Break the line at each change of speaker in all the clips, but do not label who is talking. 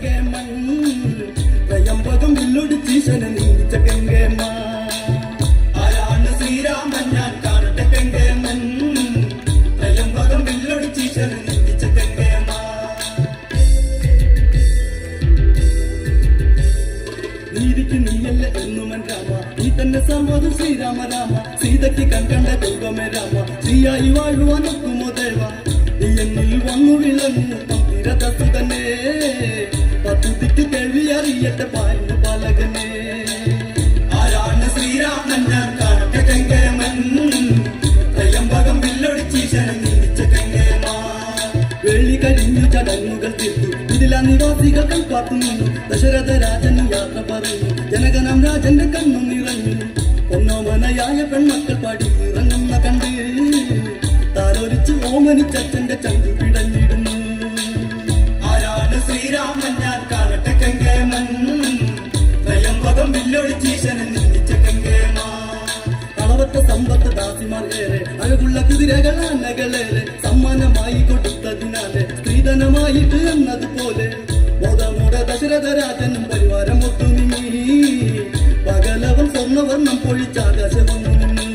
കെങ്കേമൻ Trayambakam വില്ലൊടിച്ചീശന Nietzsche കെങ്കേമ ആരാണ് ശ്രീരാമൻ ഞാൻ കാണട്ടെ കെങ്കേമൻ ത്രയംബകം വില്ലൊടിച്ചീശന നീച്ച കെങ്കേമ നീതിക്ക് നീയല്ല എന്നുമൻ രാമ നീ തന്നെ സർവ്വതും ശ്രീരാമ രാമ സീതയ്ക്ക് കൺകണ്ട ദൈവമേ രാമ ശ്രീയായി വാഴുവാനൊക്കുമോ ദേവ നീ എന്നിൽ വന്നു വിളങ്ങു പന്തിരതസു തന്നെ പത്തുതിക്ക് കേൾവി അറിയട്ടെ പാലിന് പാലകനെ ആരാണ് ശ്രീരാമൻ ഞാൻ കാണട്ടെ കെങ്കേമൻ ത്രയംബകം വില്ലൊടിച്ചീശന നീച്ച കെങ്കേമ വെള്ളി കഴിഞ്ഞു ചടങ്ങുകൾ തീർത്തു ഇതിലാ നിവാസികൾ കാത്തു നിന്നു ദശരഥ രാജന് യാത്ര പറഞ്ഞു ജനഗണം രാജന്റെ കണ്ണു നിറഞ്ഞു ഒന്നോമനയായ പെൺമക്കൾ പാടി ഇറങ്ങുന്ന കണ്ട് താലോലിച്ച് ഓമനിച്ചച്ഛന്റെ ചങ്കു പിടഞ്ഞിടുന്നു ആരാണ് ശ്രീരാമൻ ഞാൻ കാണട്ടെ കെങ്കേമൻ ത്രയംബകം വില്ലൊടിച്ചീശന നീച്ച കെങ്കേമ കളവത്ത സമ്പത്ത് ദാസിമാർ ഏറെ അഴകുള്ള കുതിരകൾ ആനകളേറെ സമ്മാനമായി കൊടുത്തതിനാലെ സ്ത്രീധനമായിട്ട് എന്നതുപോലെ മോദമോടെ ദശരഥ രാജനും പരിവാരം ഒത്തു നിന്നി പകലവൻ സ്വർണ്ണവർണ്ണം പൊഴിച്ചാകാശമൊന്നു നിന്നു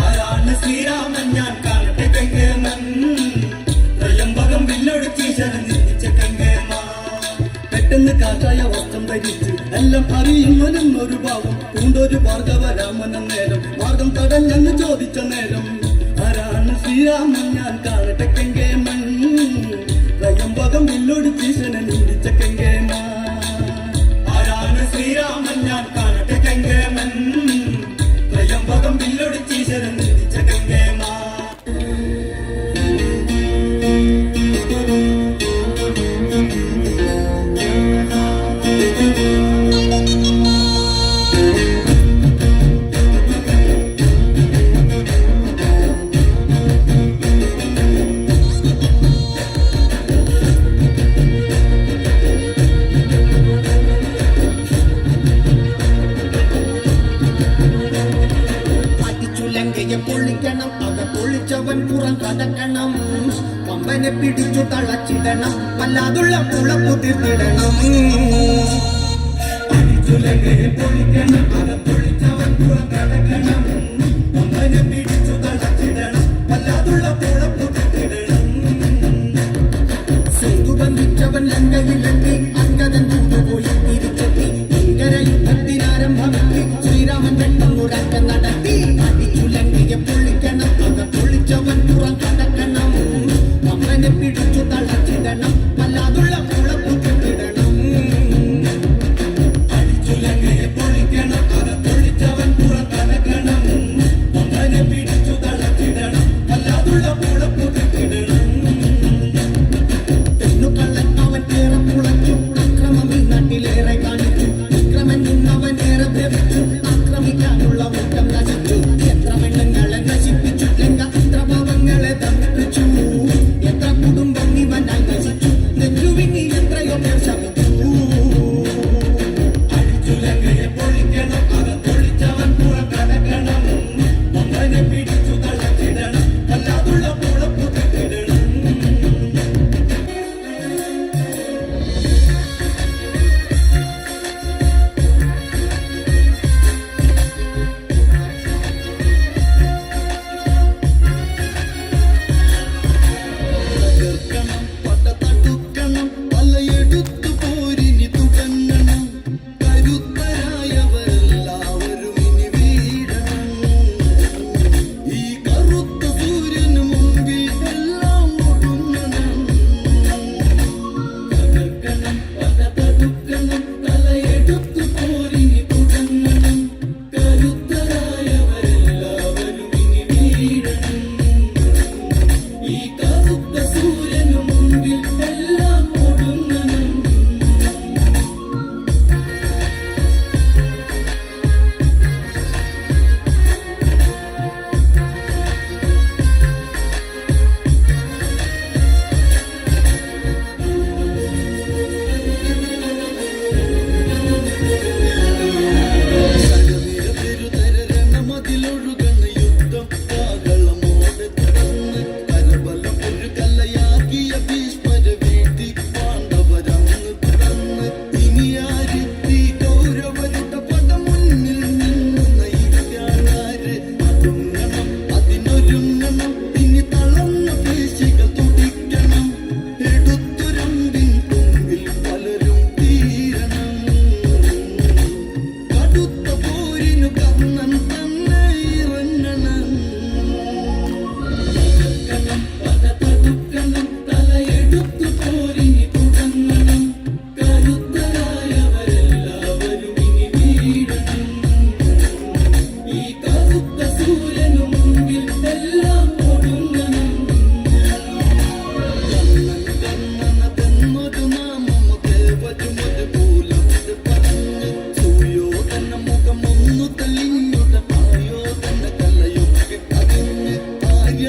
ആരാണ് ശ്രീരാമൻ ഞാൻ കാണട്ടെ കെങ്കേമൻ ത്രയംബകം വില്ലൊടിച്ചീശന നീച്ച കെങ്കേമ പെട്ടെന്ന് കാറ്റായ വസ്ത്രം ധരിച്ച് എല്ലാം അറിയുന്നൊരു ഭാവം പൂണ്ടൊരു ഭാർഗവരാമൻ നേരം മാർഗം തടഞ്ഞെന്ന് ചോദിച്ച നേരം ആരാണ് ശ്രീരാമൻ ഞാൻ കാണട്ടെ കെങ്കേമൻ ത്രയംബകം വില്ലൊടിച്ചീശന നീച്ച കെങ്കേമ ആരാണ് ശ്രീരാമൻ ഞാൻ കാണട്ടെ കെങ്കേമൻ ത്രയംബകം വില്ലൊടിച്ചീശന നീച്ച കെങ്കേമ
പൊള്ളിക്കണം അവ പൊള്ളിച്ചവൻ പുറം കടക്കണം പമ്പനെ പിടിച്ചു തളച്ചിടണം വല്ലാതുള്ള പുളപ്പു തീർത്തിടണം പൊള്ളിക്കണം അവ പൊള്ളിച്ചവൻ പുറം കടക്കണം പമ്പനെ പിടിച്ചു തളച്ചിടണം വല്ലാതുള്ള പുളപ്പു തീർത്തിടണം സേതു ബന്ധിച്ചവൻ ലങ്കയിലെത്തി അങ്കദൻ കൊണ്ടുപോയി തിരിച്ചെത്തി ഭീകര യുദ്ധത്തിനാരംഭമെത്തി ശ്രീരാമൻ വെട്ടം ഉടക്ക നടത്തി പൊള്ളിക്കണം അവ പൊള്ളിച്ചവൻ പുറം കടക്കണം പമ്പനെ പിടിച്ചു തളച്ചിടണം വല്ലാതുള്ള പുളപ്പു തീർത്തിടണം പൊള്ളിക്കണം അവ പൊള്ളിച്ചവൻ പുറം കടക്കണം പമ്പനെ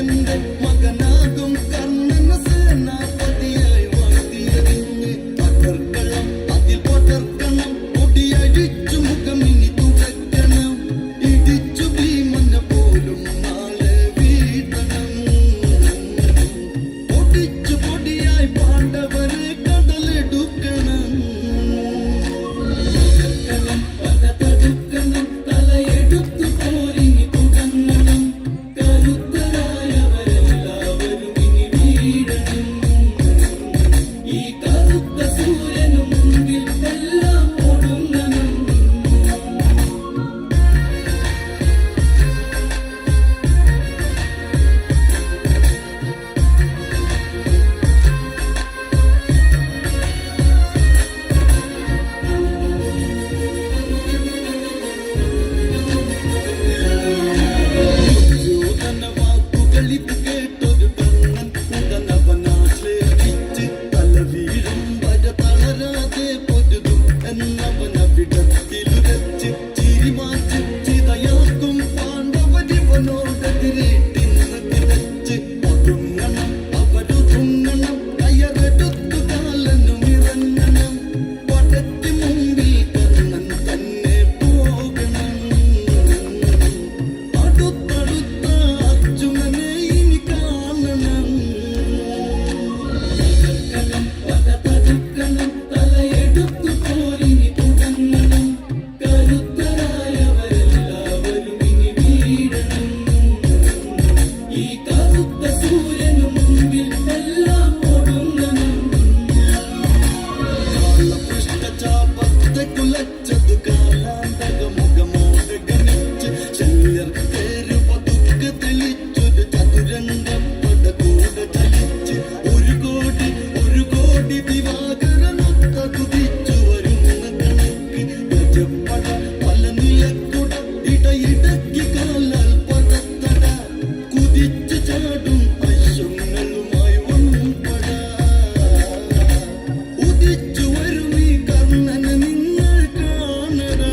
രാമന്റെ മകനാകും കർണന സേനാപതിയായി വാഴ്ത്തിയറിഞ്ഞ് പകർക്കണം അതിൽ പകർക്കണം ഒടിയടിച്ചു മുഖം ഇനി തുടക്കണം ഇടിച്ചു ഭീമന പോലും നാളെ വീഴ്ത്തണം ഒടിച്ചു പൊടിയായി പാണ്ഡവരെ കടലെടുക്കണം ഇത് കേട്ടൊരു കണ്ണൻ ഉടനവനാശ്ലേഷിച്ച് തല വീഴും വര തളരാതെ പൊരുതും എന്നവനവിടത്തിലുരച്ച് ചിരിമാറ്റി ചിതയാക്കും പാണ്ഡവരിവനോടെതിരേറ്റി നിറച്ച് ഒതുങ്ങണം അവരൊതുങ്ങണം കയറെടുത്തു കാലനുമിറങ്ങണം പടത്തി മുമ്പിൽ കണ്ണൻ തന്നെ പോകണം അടുത്തടുത്ത അർജുനനെ കുലച്ചതു കാലാന്തകമുഖമോടെ ഗണിച്ച് ശല്യർ പേര് പതുക്കെ തെളിച്ചൊരു ചതുരംഗപ്പട കൂടെ ചലിച്ച് ഒരു കോടി ദിവാകരനൊത്ത കുതിച്ചു വരുന്ന കണക്ക് ഗജപ്പട പല നിലക്കുട ഇടയിടക്കി കാലാൽ പടത്തട കുതിച്ചു ചാടും അശ്വങ്ങളുമായി വൻപട ഉദിച്ചു വരും ഈ കർണനെ നിങ്ങൾ കാണടാ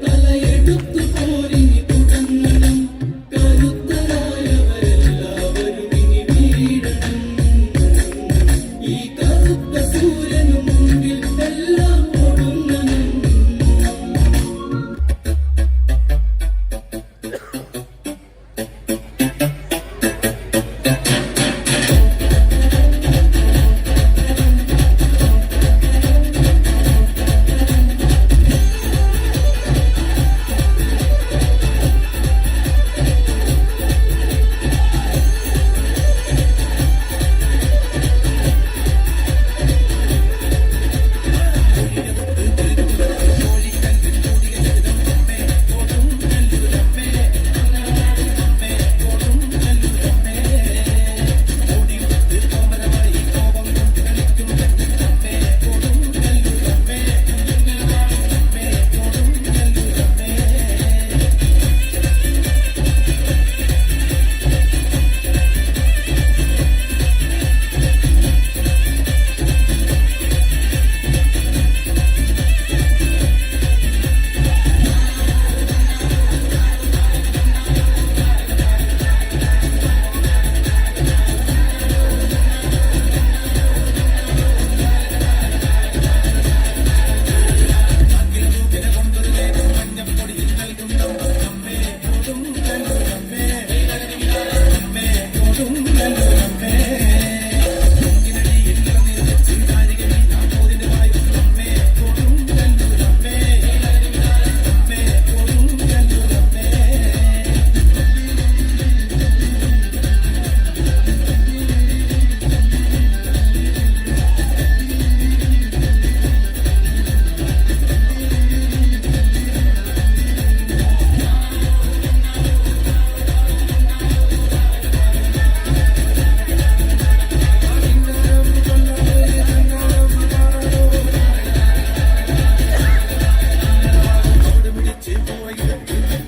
തലയെടുത്തു പോരിനി തുടങ്ങണം കരുത്തരായവരെല്ലാവരും ഇനി വീഴണം ഈ കറുത്ത സൂര്യനു മുമ്പിൽ എല്ലാം ഒടുങ്ങണം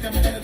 Come